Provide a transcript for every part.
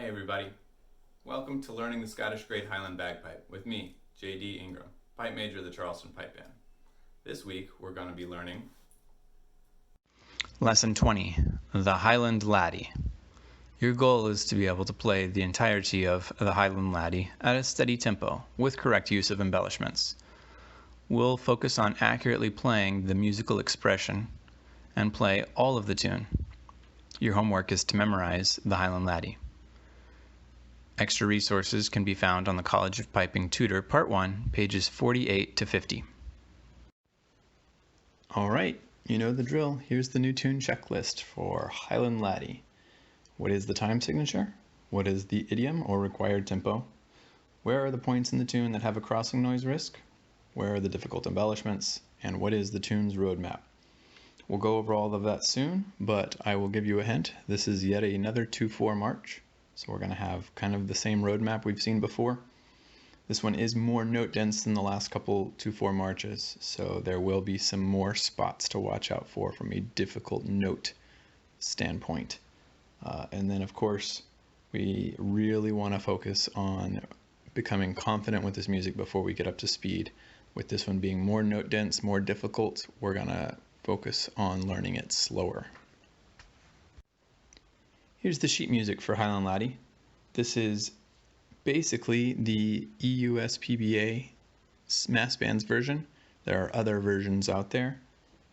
everybody. Welcome to Learning the Scottish Great Highland Bagpipe with me, J.D. Ingram, pipe major of the Charleston Pipe Band. This week we're going to be learning Lesson 20, the Highland Laddie. Your goal is to be able to play the entirety of the Highland Laddie at a steady tempo with correct use of embellishments. We'll focus on accurately playing the musical expression and play all of the tune. Your homework is to memorize the Highland Laddie. Extra resources can be found on the College of Piping Tutor, Part 1, pages 48 to 50. All right, you know the drill. Here's the new tune checklist for Highland Laddie. What is the time signature? What is the idiom or required tempo? Where are the points in the tune that have a crossing noise risk? Where are the difficult embellishments? And what is the tune's roadmap? We'll go over all of that soon, but I will give you a hint. This is yet another 2/4 march. So we're going to have kind of the same roadmap we've seen before. This one is more note dense than the last couple 2/4 marches, so there will be some more spots to watch out for from a difficult note standpoint. And then of course, we really want to focus on becoming confident with this music before we get up to speed. With this one being more note dense, more difficult, we're going to focus on learning it slower. Here's the sheet music for Highland Laddie. This is basically the EUSPBA mass bands version. There are other versions out there.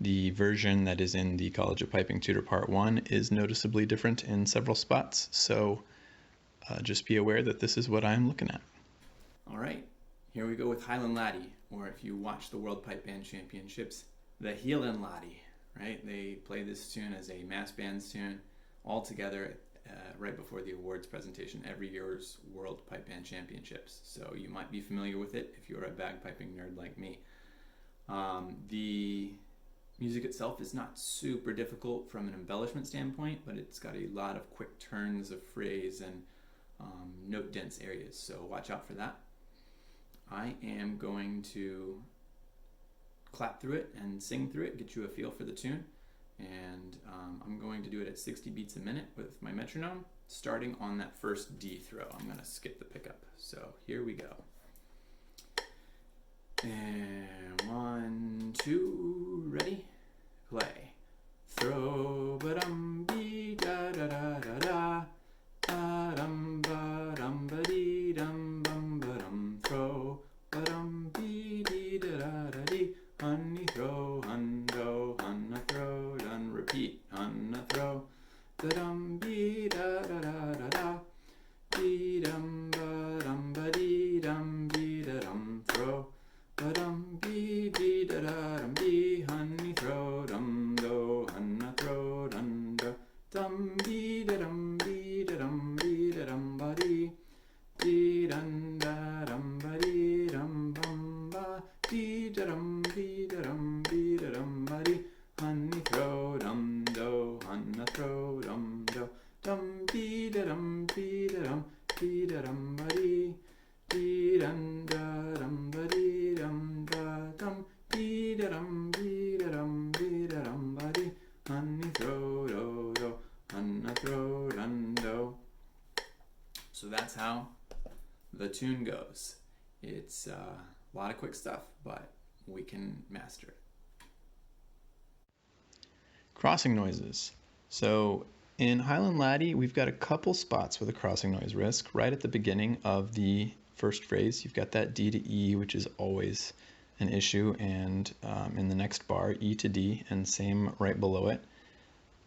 The version that is in the College of Piping Tutor Part 1 is noticeably different in several spots, so just be aware that this is what I'm looking at. All right, here we go with Highland Laddie, or if you watch the World Pipe Band Championships, the Highland Laddie, right? They play this tune as a mass bands tune all together right before the awards presentation every year's World Pipe Band Championships. So you might be familiar with it if you're a bagpiping nerd like me. The music itself is not super difficult from an embellishment standpoint, but it's got a lot of quick turns of phrase and note dense areas, so watch out for that. I am going to clap through it and sing through it, get you a feel for the tune. And I'm going to do it at 60 beats a minute with my metronome, starting on that first D throw. I'm going to skip the pickup. So here we go. And 1, 2, ready, play. Throw ba-dum bee da da da da da, ba-dum ba-dum ba-dee dum bum ba-dum. Throw ba-dum bee dee da da da dee. Honey throw, hundo, hunna throw, done repeat, hunna throw, da-dum bee da da da da da, dee dum ba dum ba dee dum bee da dum throw, ba-dum bee dee da da dum bee, honey throw, dum do, hunna throw, dun do, dum bee da dum bee da dum bee da dum ba dee, dee dun da dum ba dee dum bum ba, dee da dum bee da dum bee da dum ba dee, honey throw, dum do, hunna throw, dum do, dum bee da dum bee da dum ba dee, dee dun da dum ba dee dum da dum bee da dum bee da dum bee da dum ba dee, honey throw, do do, hunna throw, dun do. So that's how the tune goes. It's a lot of quick stuff, but we can master it. Crossing noises. So in Highland Laddie, we've got a couple spots with a crossing noise risk. Right at the beginning of the first phrase, you've got that D to E, which is always an issue, and in the next bar, E to D, and same right below it.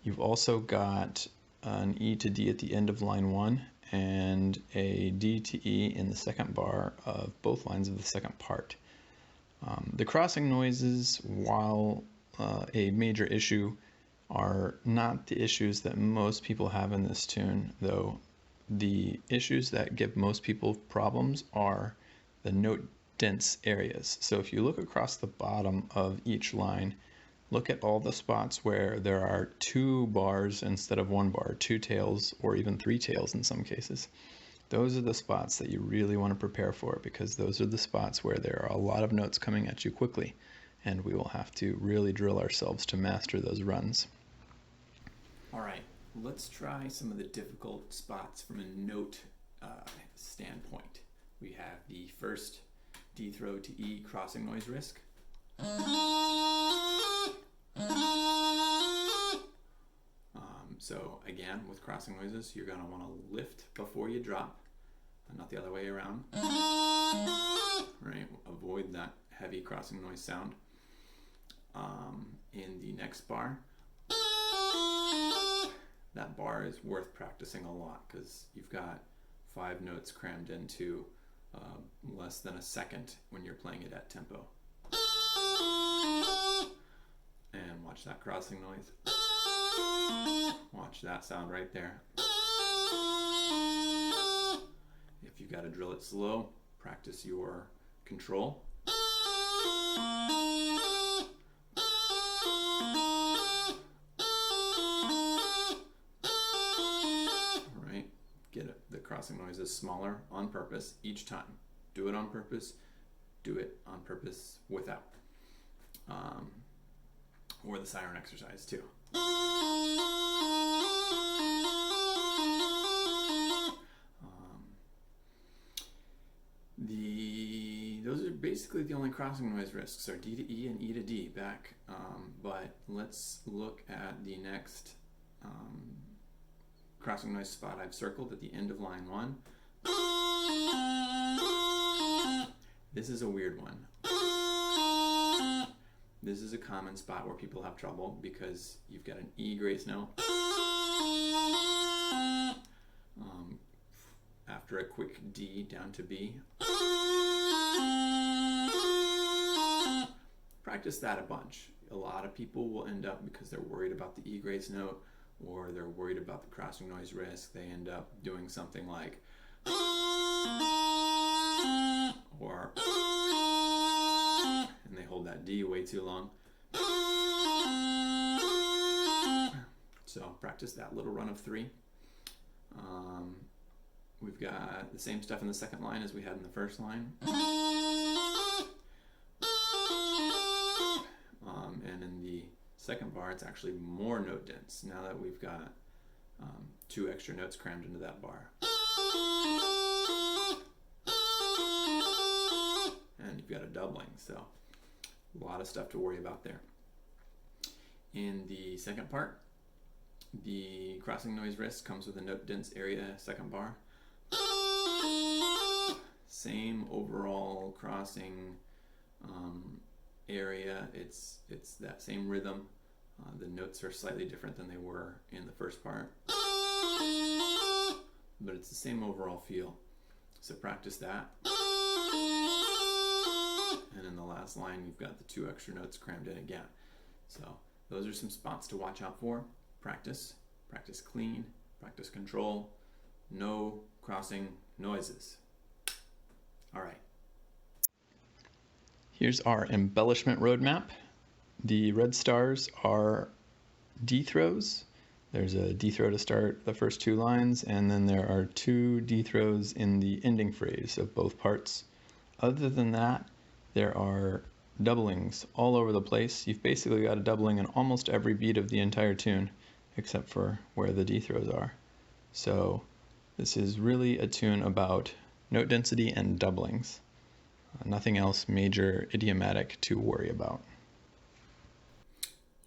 You've also got an E to D at the end of line 1, and a D to E in the second bar of both lines of the second part. The crossing noises, while a major issue, are not the issues that most people have in this tune, though the issues that give most people problems are the note dense areas. So if you look across the bottom of each line, look at all the spots where there are 2 bars instead of 1 bar, 2 tails, or even 3 tails in some cases. Those are the spots that you really want to prepare for, because those are the spots where there are a lot of notes coming at you quickly, and we will have to really drill ourselves to master those runs. All right, let's try some of the difficult spots from a note standpoint. We have the first D throw to E crossing noise risk. So again, with crossing noises, you're going to want to lift before you drop, and not the other way around. Right? Avoid that heavy crossing noise sound. In the next bar, that bar is worth practicing a lot because you've got 5 notes crammed into less than a second when you're playing it at tempo. And watch that crossing noise. Watch that sound right there. If you've got to drill it slow, practice your control. Alright, get it. The crossing noise is smaller on purpose each time. Do it on purpose, do it on purpose without. Or the siren exercise too. Those are basically the only crossing noise risks, are D to E and E to D back. But let's look at the next crossing noise spot I've circled at the end of line 1. This is a weird one. This is a common spot where people have trouble because you've got an E grace note after a quick D down to B. Practice that a bunch. A lot of people will end up, because they're worried about the E grace note or they're worried about the crossing noise risk, they end up doing something like or, and they hold that D way too long. So practice that little run of 3. We've got the same stuff in the second line as we had in the first line. And in the second bar, it's actually more note dense now that we've got 2 extra notes crammed into that bar. And you've got a doubling, so a lot of stuff to worry about there. In the second part, the crossing noise risk comes with a note dense area second bar. Same overall crossing area, it's that same rhythm. The notes are slightly different than they were in the first part, but it's the same overall feel. So practice that. And in the last line, you've got the 2 extra notes crammed in again. So those are some spots to watch out for. Practice clean, practice control, no crossing noises. All right. Here's our embellishment roadmap. The red stars are D throws. There's a D throw to start the first 2 lines, and then there are 2 D throws in the ending phrase of both parts. Other than that, there are doublings all over the place. You've basically got a doubling in almost every beat of the entire tune, except for where the D throws are. So this is really a tune about note density and doublings. Nothing else major idiomatic to worry about.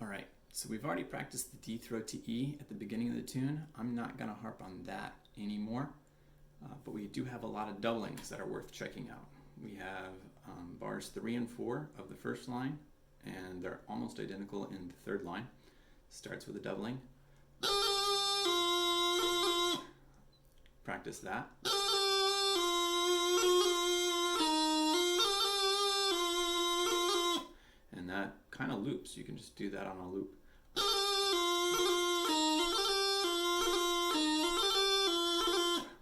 All right, so we've already practiced the D throw to E at the beginning of the tune. I'm not going to harp on that anymore, but we do have a lot of doublings that are worth checking out. We have bars 3 and 4 of the first line, and they're almost identical in the third line. Starts with a doubling. Practice that. And that kind of loops. You can just do that on a loop.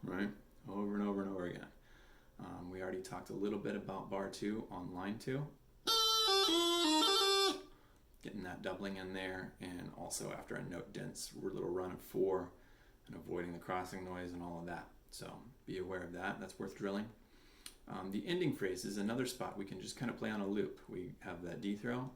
Right? Over and over and over again. We already talked a little bit about bar 2 on line 2. Getting that doubling in there, and also after a note dense little run of 4 and avoiding the crossing noise and all of that. So be aware of that. That's worth drilling. The ending phrase is another spot we can just kind of play on a loop. We have that D throw.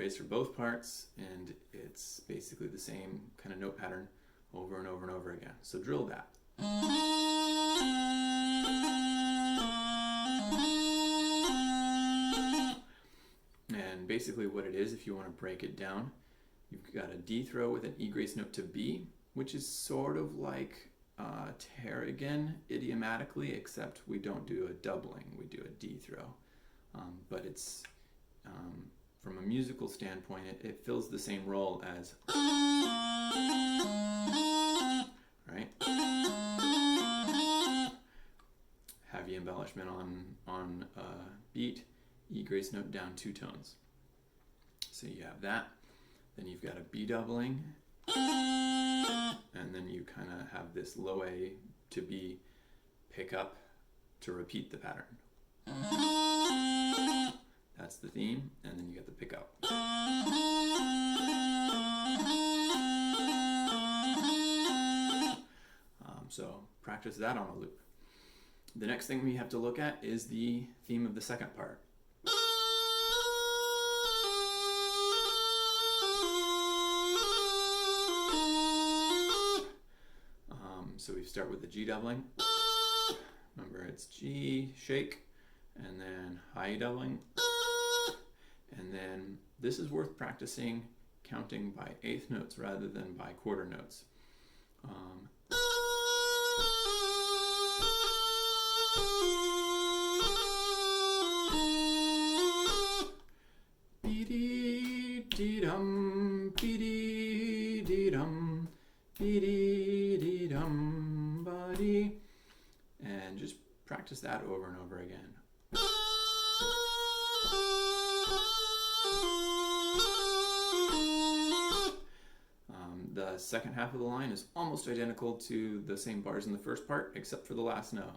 phrase for both parts, and it's basically the same kind of note pattern over and over and over again. So drill that. And basically what it is, if you want to break it down, you've got a D throw with an E grace note to B, which is sort of like Tarragon idiomatically, except we don't do a doubling, we do a D throw. But it's, from a musical standpoint, it fills the same role as, right? Heavy embellishment on beat, E grace note down 2 tones. So you have that, then you've got a B doubling, and then you kind of have this low A to B pick up to repeat the pattern. That's the theme, and then you get the pickup. So practice that on a loop. The next thing we have to look at is the theme of the second part. So we start with the G doubling. Remember, it's G, shake, and then high doubling. And then this is worth practicing counting by eighth notes rather than by quarter notes. Be-dee-dee-dum, be-dee-dee-dum, be-dee-dee-dum, ba-dee. And just practice that over and over again. The second half of the line is almost identical to the same bars in the first part, except for the last note.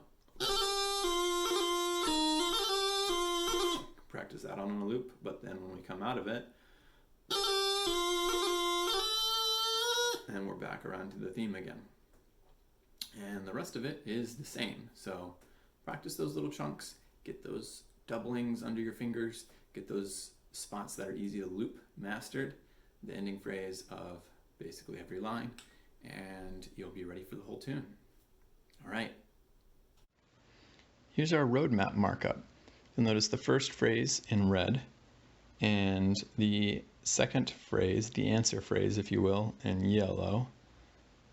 Practice that on a loop, but then when we come out of it, and we're back around to the theme again. And the rest of it is the same. So practice those little chunks, get those doublings under your fingers, get those spots that are easy to loop mastered, the ending phrase of basically every line, and you'll be ready for the whole tune. All right. Here's our roadmap markup. You'll notice the first phrase in red, and the second phrase, the answer phrase, if you will, in yellow.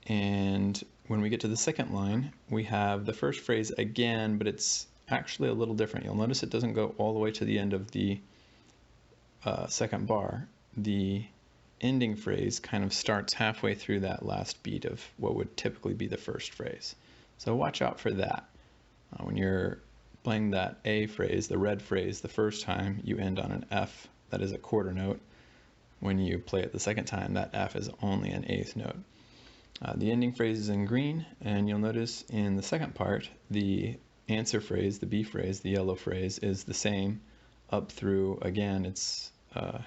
And when we get to the second line, we have the first phrase again, but it's actually a little different. You'll notice it doesn't go all the way to the end of the second bar. The ending phrase kind of starts halfway through that last beat of what would typically be the first phrase. So watch out for that. When you're playing that A phrase, the red phrase, the first time, you end on an F that is a quarter note. When you play it the second time, that F is only an eighth note. The ending phrase is in green, and you'll notice in the second part, the answer phrase, the B phrase, the yellow phrase, is the same up through, again, it's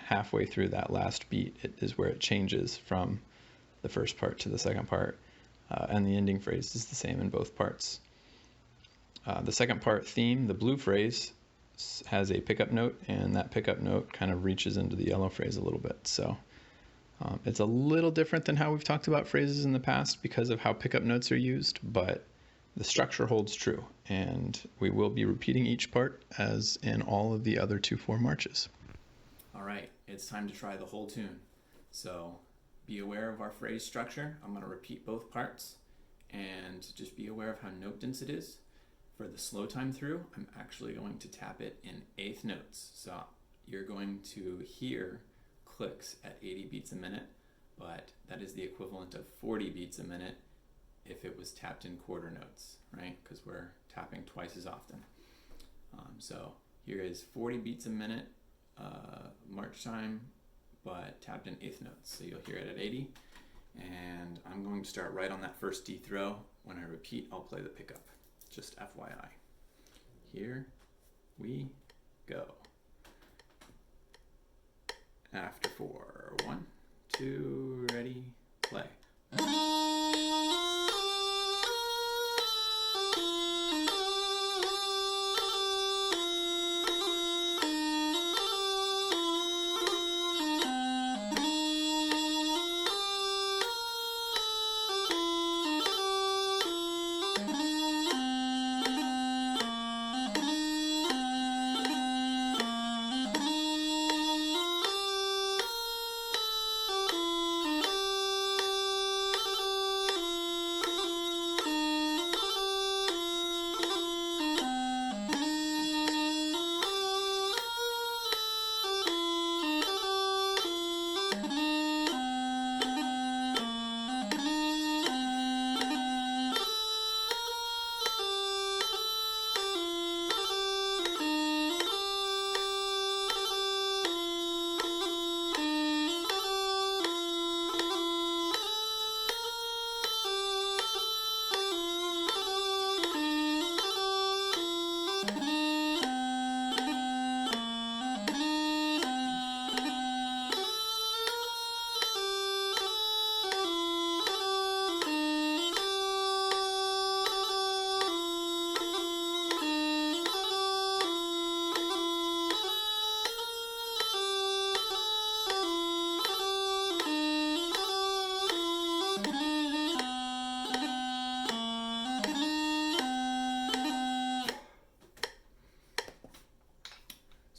halfway through that last beat. It is where it changes from the first part to the second part, and the ending phrase is the same in both parts. The second part theme, the blue phrase, has a pickup note, and that pickup note kind of reaches into the yellow phrase a little bit. So it's a little different than how we've talked about phrases in the past because of how pickup notes are used, but the structure holds true, and we will be repeating each part as in all of the other 2/4 marches. All right, it's time to try the whole tune. So be aware of our phrase structure. I'm going to repeat both parts, and just be aware of how note dense it is. For the slow time through, I'm actually going to tap it in eighth notes. So you're going to hear clicks at 80 beats a minute, but that is the equivalent of 40 beats a minute if it was tapped in quarter notes, right? Because we're tapping twice as often. So here is 40 beats a minute march time, but tapped in eighth notes. So you'll hear it at 80. And I'm going to start right on that first D throw. When I repeat, I'll play the pickup. Just FYI. Here we go. After 4, 1, 2, ready, play.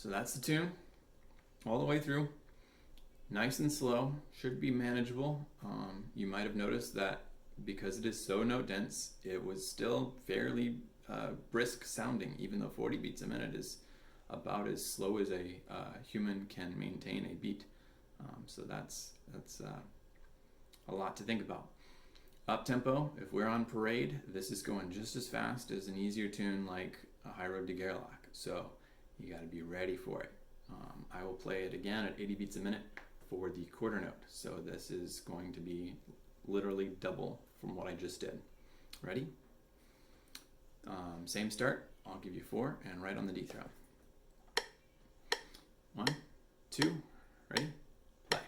So that's the tune all the way through. Nice and slow, should be manageable. You might have noticed that because it is so note dense, it was still fairly brisk sounding, even though 40 beats a minute is about as slow as a human can maintain a beat. So that's a lot to think about. Up tempo, if we're on parade, this is going just as fast as an easier tune like a High Road to Gerlach. So you got to be ready for it. I will play it again at 80 beats a minute for the quarter note. So this is going to be literally double from what I just did. Ready? Same start. I'll give you 4 and right on the D throw. 1, 2, ready? Play.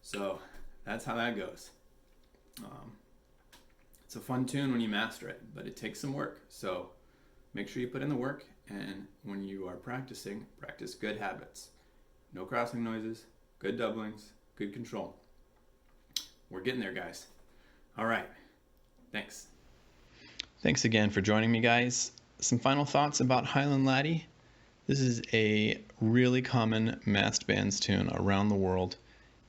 So that's how that goes. It's a fun tune when you master it, but it takes some work. So make sure you put in the work, and when you are practicing, practice good habits. No crossing noises, good doublings, good control. We're getting there, guys. All right. Thanks. Thanks again for joining me, guys. Some final thoughts about Highland Laddie. This is a really common massed bands tune around the world.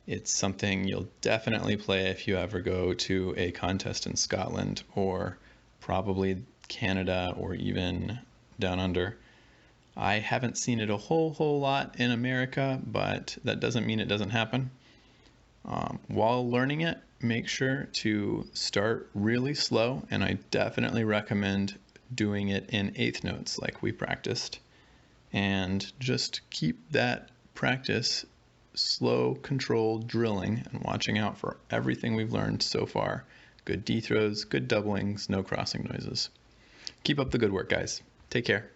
It's something you'll definitely play if you ever go to a contest in Scotland or probably Canada or even down under. I haven't seen it a whole lot in America, but that doesn't mean it doesn't happen. While learning it, make sure to start really slow, and I definitely recommend doing it in eighth notes like we practiced. And just keep that practice slow, controlled drilling and watching out for everything we've learned so far. Good D throws, good doublings, no crossing noises. Keep up the good work, guys. Take care.